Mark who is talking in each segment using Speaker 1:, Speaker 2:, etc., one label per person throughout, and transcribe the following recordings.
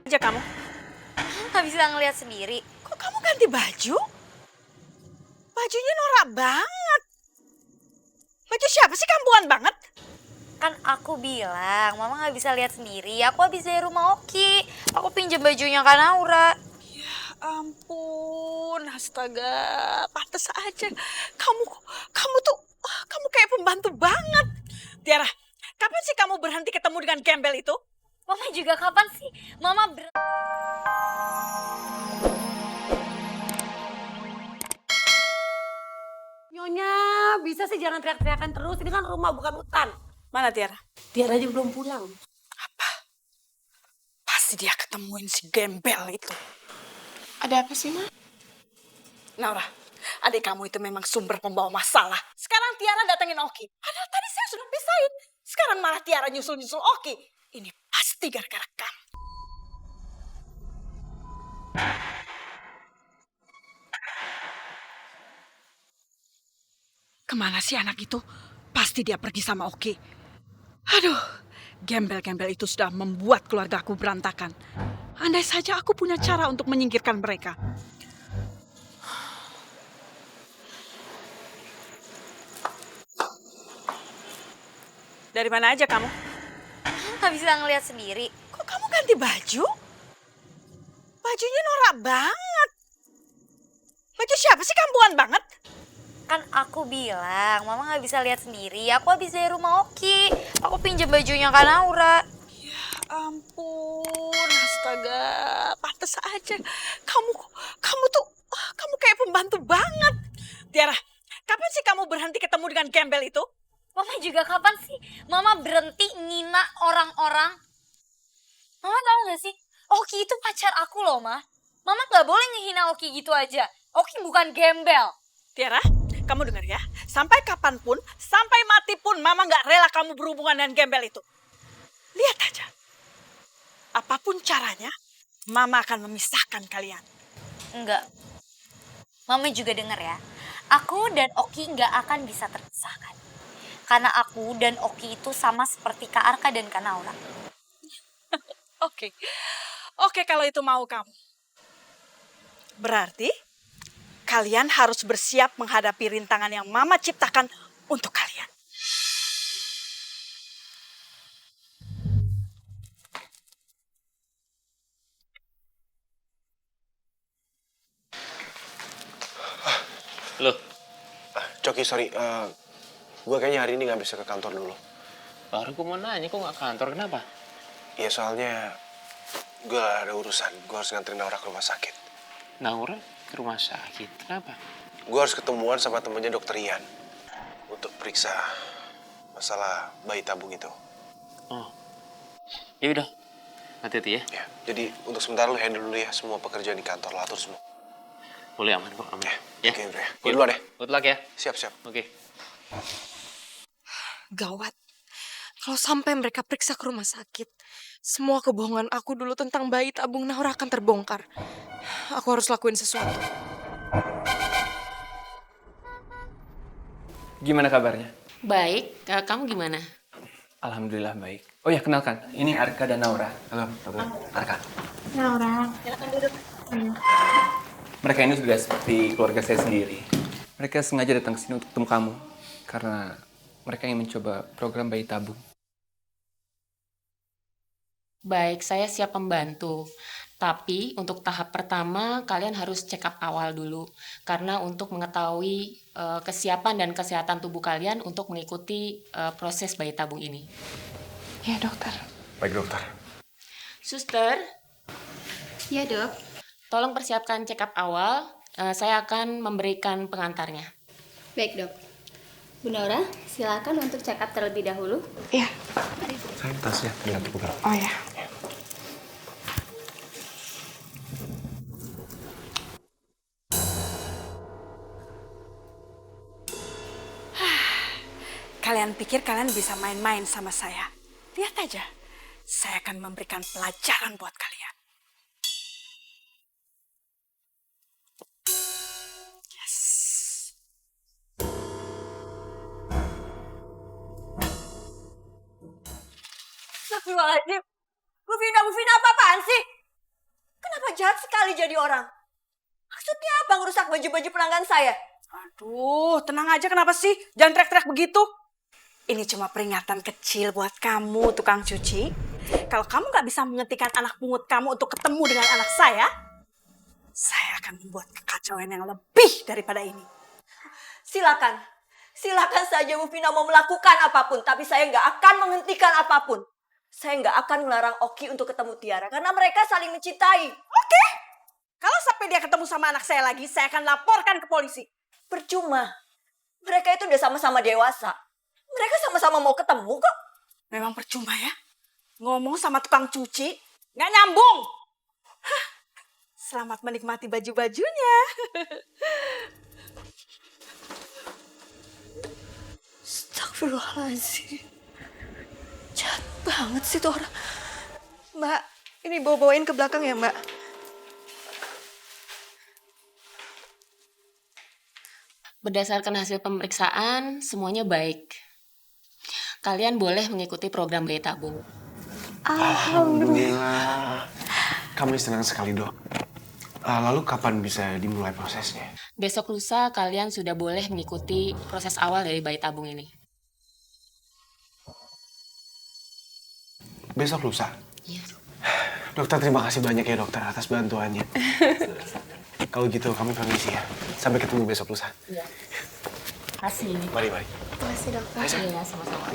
Speaker 1: Aja kamu.
Speaker 2: Nggak bisa ngeliat sendiri.
Speaker 1: Kok kamu ganti baju? Bajunya norak banget. Baju siapa sih, kampungan banget?
Speaker 2: Kan aku bilang, Mama nggak bisa lihat sendiri. Aku habis dari rumah Oki. Aku pinjam bajunya Kak Naura.
Speaker 1: Ya ampun, astaga, pantes aja. Kamu kayak pembantu banget. Tiara, kapan sih kamu berhenti ketemu dengan gembel itu?
Speaker 2: Mama juga kapan sih? Mama
Speaker 3: Nyonya, bisa sih jangan teriak-teriakan terus. Ini kan rumah bukan hutan.
Speaker 1: Mana Tiara?
Speaker 3: Tiara aja belum pulang.
Speaker 1: Pasti dia ketemuin si gembel itu.
Speaker 4: Ada apa sih, Ma?
Speaker 1: Naura, adik kamu itu memang sumber pembawa masalah. Sekarang Tiara datengin Oki. Padahal tadi saya sudah pisahin. Sekarang malah Tiara nyusul-nyusul Oki. Ini pasti gara-gara kamu. Kemana sih anak itu? Pasti dia pergi sama Oki. Aduh, gembel-gembel itu sudah membuat keluargaku berantakan. Andai saja aku punya cara untuk menyingkirkan mereka. Dari mana aja kamu?
Speaker 2: nggak bisa ngeliat sendiri.
Speaker 1: Kok kamu ganti baju? Bajunya norak banget. Baju siapa sih, kampungan banget?
Speaker 2: Kan aku bilang, Mama nggak bisa lihat sendiri. Aku habis dari rumah Oki. Aku pinjam bajunya Kak Naura.
Speaker 1: Ya ampun, astaga, pantes aja. Kamu kayak pembantu banget. Tiara, kapan sih kamu berhenti ketemu dengan gembel itu?
Speaker 2: Mama juga kapan sih? Mama berhenti ngina orang-orang. Mama tahu nggak sih? Oki itu pacar aku loh, Ma. Mama nggak boleh ngehina Oki gitu aja. Oki bukan gembel.
Speaker 1: Tiara, kamu dengar ya. Sampai kapanpun, sampai mati pun, Mama nggak rela kamu berhubungan dengan gembel itu. Lihat aja. Apapun caranya, Mama akan memisahkan kalian.
Speaker 2: Enggak. Mama juga dengar ya. Aku dan Oki nggak akan bisa terpisahkan. Karena aku dan Oki itu sama seperti Kak Arka dan Kak Naura.
Speaker 1: Oke. Oke, kalau itu mau kamu. Berarti kalian harus bersiap menghadapi rintangan yang Mama ciptakan untuk kalian.
Speaker 5: Loh,
Speaker 6: Coki, sorry. Gue kayaknya hari ini nggak bisa ke kantor dulu.
Speaker 5: baru gue mau nanya kok nggak kantor, kenapa?
Speaker 6: Ya soalnya gue ada urusan. Gue harus nganterin Naura ke rumah sakit.
Speaker 5: Naura ke rumah sakit, kenapa?
Speaker 6: Gue harus ketemuan sama temennya dokter Ian untuk periksa masalah bayi tabung itu.
Speaker 5: Oh, ya udah, hati-hati ya.
Speaker 6: Ya, jadi untuk sementara lu handle dulu ya semua pekerjaan di kantor, lu atur semua.
Speaker 5: Boleh, aman kok, aman.
Speaker 6: Ya, oke Bro. Gue duluan deh.
Speaker 5: Good luck ya.
Speaker 6: Siap.
Speaker 5: Oke.
Speaker 4: Gawat. Kalau sampai mereka periksa ke rumah sakit, semua kebohongan aku dulu tentang bayi tabung Naura akan terbongkar. Aku harus lakuin sesuatu.
Speaker 7: Gimana kabarnya?
Speaker 3: Baik, kamu gimana?
Speaker 7: Alhamdulillah baik. Oh ya, kenalkan. Ini Arka dan Naura. Halo, Arka.
Speaker 4: Naura.
Speaker 7: Mereka ini sudah seperti keluarga saya sendiri. Mereka sengaja datang ke sini untuk ketemu kamu. Karena mereka ingin mencoba program bayi tabung.
Speaker 3: Baik, saya siap membantu. Tapi untuk tahap pertama, kalian harus check up awal dulu. Karena untuk mengetahui kesiapan dan kesehatan tubuh kalian untuk mengikuti proses bayi tabung ini.
Speaker 4: Ya dokter.
Speaker 6: Baik dokter.
Speaker 3: Suster,
Speaker 4: Ya dok.
Speaker 3: tolong persiapkan check up awal. Saya akan memberikan pengantarnya.
Speaker 8: Baik dok. Bu Naura, silakan untuk check up terlebih dahulu.
Speaker 4: Iya.
Speaker 6: Sayang tasnya, biar nanti buka.
Speaker 4: Oh ya.
Speaker 1: Kalian pikir kalian bisa main-main sama saya? Lihat aja. Saya akan memberikan pelajaran buat kalian. Yes.
Speaker 2: Astagfirullahaladzim. Bu Vina, apa-apaan sih?
Speaker 9: Kenapa jahat sekali jadi orang? Maksudnya apa ngerusak baju-baju pelanggan saya?
Speaker 1: Aduh, tenang aja kenapa sih? Jangan teriak-teriak begitu. Ini cuma peringatan kecil buat kamu, tukang cuci. Kalau kamu nggak bisa menghentikan anak pungut kamu untuk ketemu dengan anak saya akan membuat kekacauan yang lebih daripada ini.
Speaker 9: Silakan. Silakan saja Bu Vina mau melakukan apapun. Tapi saya nggak akan menghentikan apapun. Saya nggak akan melarang Oki untuk ketemu Tiara. Karena mereka saling mencintai.
Speaker 1: Oke. Kalau sampai dia ketemu sama anak saya lagi, saya akan laporkan ke polisi.
Speaker 9: Percuma. Mereka itu udah sama-sama dewasa. Mereka sama-sama mau ketemu kok.
Speaker 1: Memang percuma ya. Ngomong sama tukang cuci, nggak nyambung. Hah, selamat menikmati baju-bajunya.
Speaker 9: Astagfirullahaladzim. Jahat banget sih tuh orang. Mbak, ini bawa-bawain ke belakang ya Mbak.
Speaker 3: Berdasarkan hasil pemeriksaan, semuanya baik. Kalian boleh mengikuti program bayi tabung.
Speaker 6: Alhamdulillah. Kami senang sekali, Dok. Lalu kapan bisa dimulai prosesnya?
Speaker 3: Besok lusa kalian sudah boleh mengikuti proses awal dari bayi tabung ini.
Speaker 6: Besok lusa?
Speaker 3: Iya.
Speaker 6: Dokter, terima kasih banyak ya dokter atas bantuannya. Kalau gitu kami permisi ya. Sampai ketemu besok lusa.
Speaker 3: Iya. Kasih.
Speaker 6: Mari, mari.
Speaker 8: Makasih dokter.
Speaker 3: Iya, sama-sama.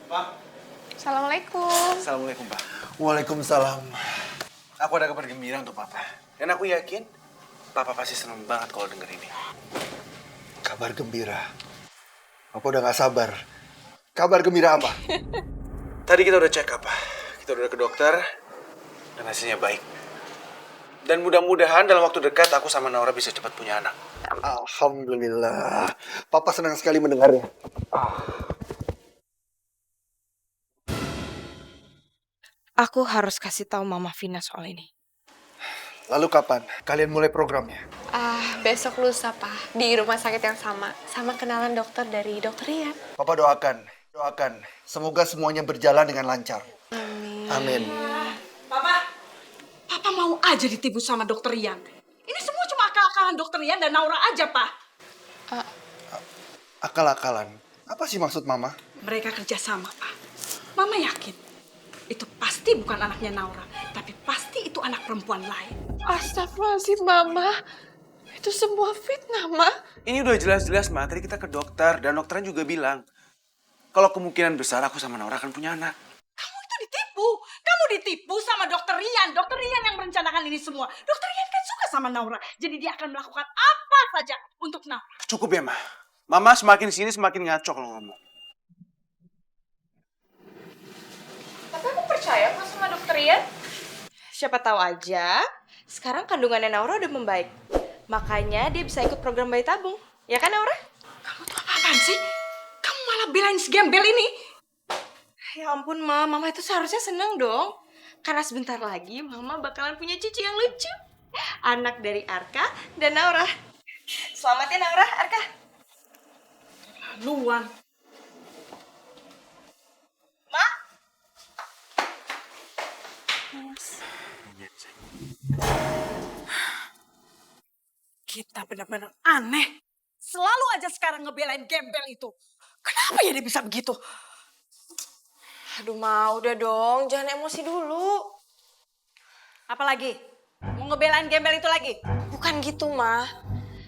Speaker 6: Pak.
Speaker 4: Assalamualaikum.
Speaker 6: Assalamualaikum, Pak. Waalaikumsalam. Aku ada kabar gembira untuk Papa. Dan aku yakin Papa pasti senang banget kalau denger ini.
Speaker 10: Kabar gembira. Papa udah gak sabar. Kabar gembira apa?
Speaker 6: Tadi kita udah check up. Kita udah ke dokter. Dan hasilnya baik. Dan mudah-mudahan dalam waktu dekat aku sama Naura bisa cepat punya anak.
Speaker 10: Alhamdulillah. Papa senang sekali mendengarnya.
Speaker 4: Aku harus kasih tahu Mama Vina soal ini.
Speaker 10: Lalu kapan kalian mulai programnya?
Speaker 4: Besok lusa, Pak. Di rumah sakit yang sama. Sama kenalan dokter dari Dokter Rian.
Speaker 10: Papa doakan. Semoga semuanya berjalan dengan lancar. Amin.
Speaker 1: Papa mau aja ditipu sama dokter Rian. Ini semua cuma akal-akalan dokter Rian dan Naura aja, Pak.
Speaker 10: Akal-akalan. Apa sih maksud Mama?
Speaker 1: Mereka kerja sama, Pak. Mama yakin itu pasti bukan anaknya Naura, tapi pasti itu anak perempuan lain.
Speaker 4: Astagfirullahaladzim, Mama. Itu semua fitnah, Ma.
Speaker 6: Ini udah jelas-jelas, Ma. Tadi kita ke dokter dan dokternya juga bilang kalau kemungkinan besar aku sama Naura akan punya anak.
Speaker 1: Kamu itu ditipu. Kamu ditipu sama dokter Rian. Dokter Rian yang merencanakan ini semua. Dokter Rian kan suka sama Naura. Jadi dia akan melakukan apa saja untuk Naura.
Speaker 6: Cukup ya, Ma. Mama semakin sini semakin ngaco kalau ngomong.
Speaker 4: Tapi aku percaya kok sama Dokter Rian. Siapa tahu aja, sekarang kandungannya Naura udah membaik. Makanya dia bisa ikut program bayi tabung. Ya kan, Naura?
Speaker 1: Kamu tuh apaan sih? Kamu malah belain si gembel ini.
Speaker 4: Ya ampun, Ma. Mama itu seharusnya seneng dong. Karena sebentar lagi Mama bakalan punya cucu yang lucu. Anak dari Arka dan Naura. Selamat ya, Naura, Arka.
Speaker 1: Luan. Kita benar-benar aneh. Selalu aja sekarang ngebelain gembel itu. Kenapa ya dia bisa begitu?
Speaker 4: Aduh, Ma, udah dong. Jangan emosi dulu.
Speaker 1: Apalagi? Mau ngebelain gembel itu lagi?
Speaker 4: Bukan gitu, Ma.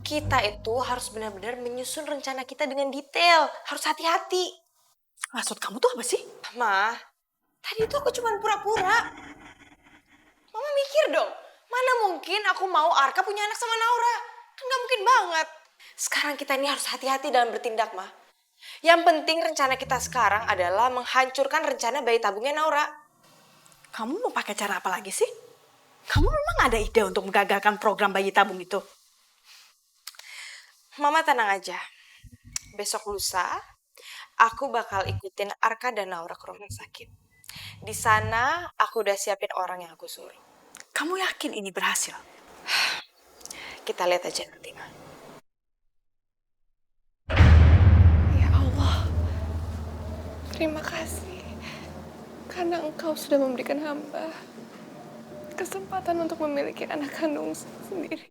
Speaker 4: Kita itu harus benar-benar menyusun rencana kita dengan detail. Harus hati-hati.
Speaker 1: Maksud kamu tuh apa sih?
Speaker 4: Ma, tadi itu aku cuma pura-pura. Mama mikir dong. Mana mungkin aku mau Arka punya anak sama Naura? Kan gak mungkin banget. Sekarang kita ini harus hati-hati dalam bertindak, Ma. Yang penting rencana kita sekarang adalah menghancurkan rencana bayi tabungnya Naura.
Speaker 1: Kamu mau pakai cara apa lagi sih? Kamu memang ada ide untuk menggagalkan program bayi tabung itu?
Speaker 4: Mama tenang aja. Besok lusa, aku bakal ikutin Arka dan Naura ke rumah sakit. Di sana aku udah siapin orang yang aku suruh.
Speaker 1: Kamu yakin ini berhasil?
Speaker 4: Kita lihat aja nanti, Ma.
Speaker 1: Ya Allah.
Speaker 4: Terima kasih. Karena Engkau sudah memberikan hamba kesempatan untuk memiliki anak kandung sendiri.